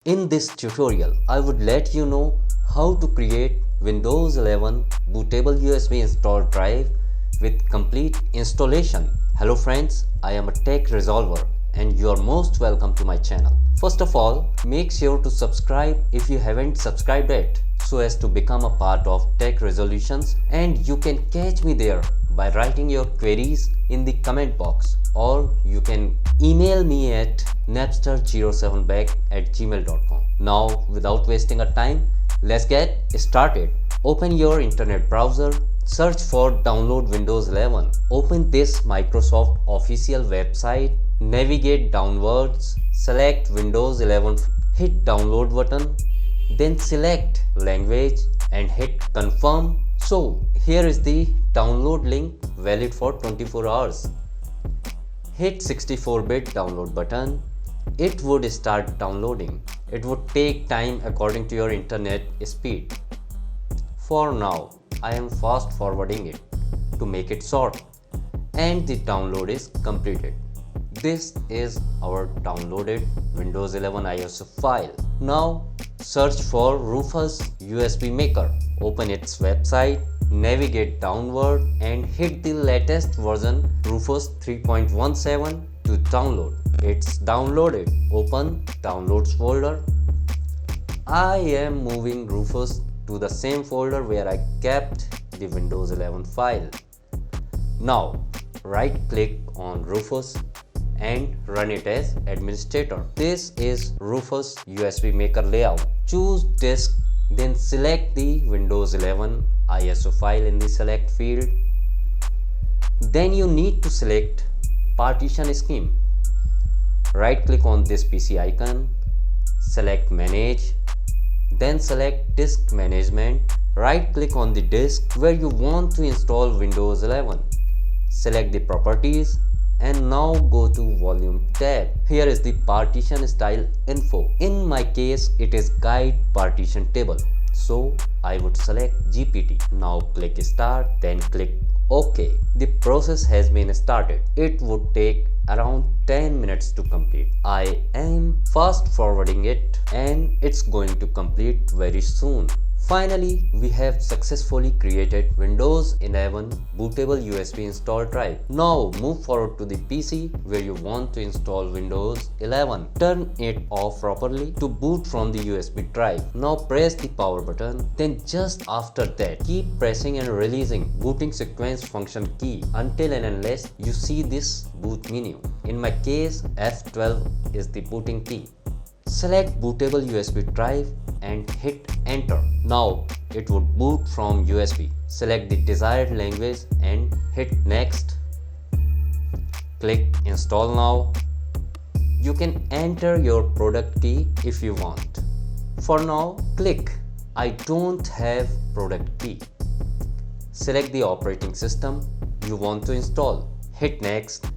In this tutorial, I would let you know how to create Windows 11 bootable USB install drive with complete installation. Hello friends, I am a tech resolver and you are most welcome to my channel. First of all, make sure to subscribe if you haven't subscribed yet so as to become a part of Tech Resolutions, and you can catch me there by writing your queries in the comment box, or you can email me at napster07back@gmail.com. Now, without wasting a time, let's get started. Open your internet browser, search for download Windows 11. Open this Microsoft official website, navigate downwards, select Windows 11, hit download button, then select language and hit confirm. So here is the download link valid for 24 hours. Hit 64-bit download button. It would start downloading. It would take time according to your internet speed. For now, I am fast forwarding it to make it short, and the download is completed. This is our downloaded Windows 11 ISO file. Now search for Rufus USB Maker. Open its website, navigate downward and hit the latest version Rufus 3.17 to download. It's downloaded. Open Downloads folder. I am moving Rufus to the same folder where I kept the Windows 11 file. Now right click on Rufus and run it as administrator. This is Rufus USB Maker layout. Choose disk, then select the Windows 11 ISO file in the select field. Then you need to select partition scheme. Right click on this PC icon, select manage, then select disk management. Right click on the disk where you want to install Windows 11. Select the properties and now go to volume tab. Here is the partition style info. In my case, it is guide partition table, so I would select GPT. Now click start, then click OK. The process has been started. It would take around 10 minutes to complete. I am fast forwarding it and it's going to complete very soon. Finally, we have successfully created Windows 11 bootable USB install drive. Now move forward to the PC where you want to install Windows 11. Turn it off properly to boot from the USB drive. Now press the power button. Then just after that, keep pressing and releasing booting sequence function key until and unless you see this boot menu. In my case, F12 is the booting key. Select bootable USB drive and hit enter. Now it would boot from USB. Select the desired language and hit next. Click install now. You can enter your product key if you want. For now, click I don't have product key. Select the operating system you want to install. Hit next.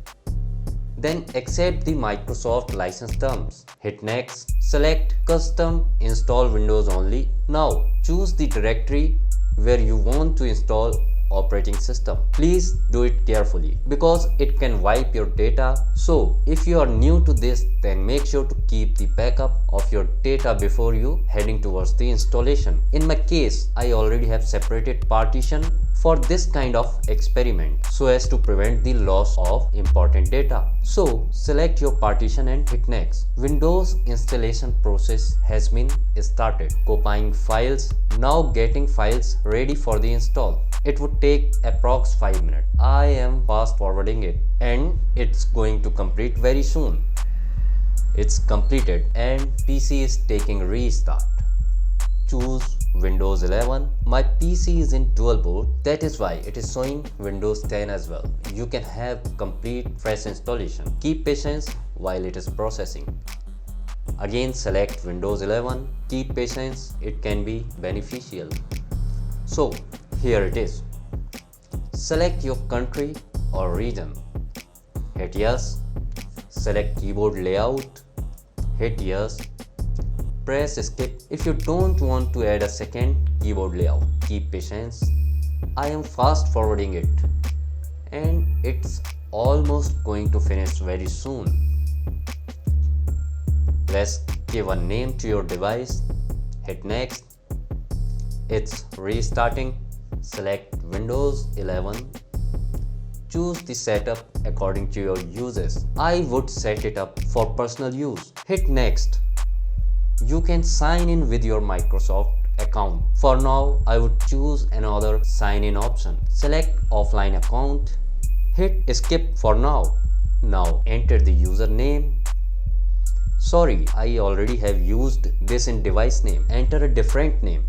Then accept the Microsoft license terms. Hit next. Select custom install Windows only. Now choose the directory where you want to install operating system. Please do it carefully because it can wipe your data. So if you are new to this, then make sure to keep the backup of your data before you heading towards the installation. In my case, I already have separated partition for this kind of experiment so as to prevent the loss of important data. So select your partition and hit next. Windows installation process has been started. Copying files, now getting files ready for the install. It would take approx 5 minutes. I am fast forwarding it and it's going to complete very soon. It's completed and PC is taking restart. Choose Windows 11. My PC is in dual boot, that is why it is showing Windows 10 as well. You can have complete fresh installation. Keep patience while it is processing. Again select Windows 11. Keep patience, it can be beneficial. So here it is. Select your country or region. Hit yes. Select keyboard layout. Hit yes. Press skip if you don't want to add a second keyboard layout. Keep patience. I am fast forwarding it and it's almost going to finish very soon. Let's Give a name to your device. Hit next. It's restarting. Select Windows 11. Choose the setup according to your uses. I would set it up for personal use. Hit next. You can sign in with your Microsoft account. For now, I would choose another sign-in option. Select offline account. Hit skip for now. Now enter the username. Sorry, I already have used this in device name. Enter a different name.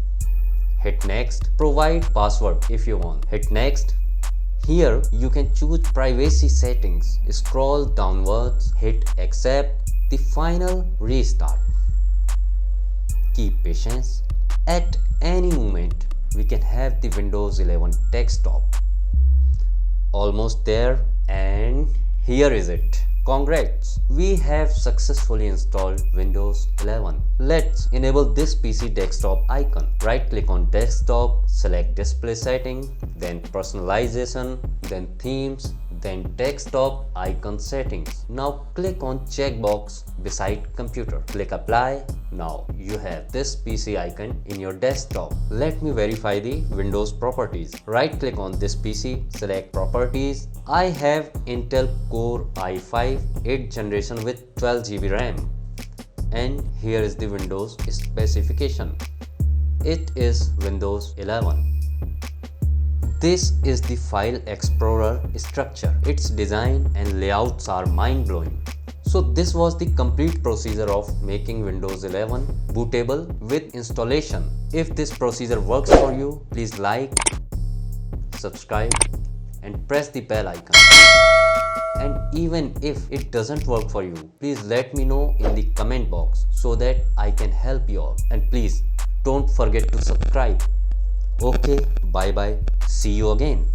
Hit next. Provide password if you want. Hit next. Here you can choose privacy settings. Scroll downwards. Hit accept. The final restart. Keep patience. At any moment we can have the Windows 11 desktop. Almost there, and here is it. Congrats! We have successfully installed Windows 11. Let's enable this PC desktop icon. Right click on desktop, select display setting, then personalization, then themes, then desktop icon settings. Now click on checkbox beside computer. Click apply. Now you have this PC icon in your desktop. Let me verify the Windows properties. Right click on this PC, select properties. I have Intel Core i5 8th generation with 12 GB RAM. And here is the Windows specification. It is Windows 11. This is the File Explorer structure. Its design and layouts are mind-blowing. So this was the complete procedure of making Windows 11 bootable with installation. If this procedure works for you, please like, subscribe and press the bell icon. And even if it doesn't work for you, please let me know in the comment box so that I can help you all. And please don't forget to subscribe. Okay, bye bye. See you again.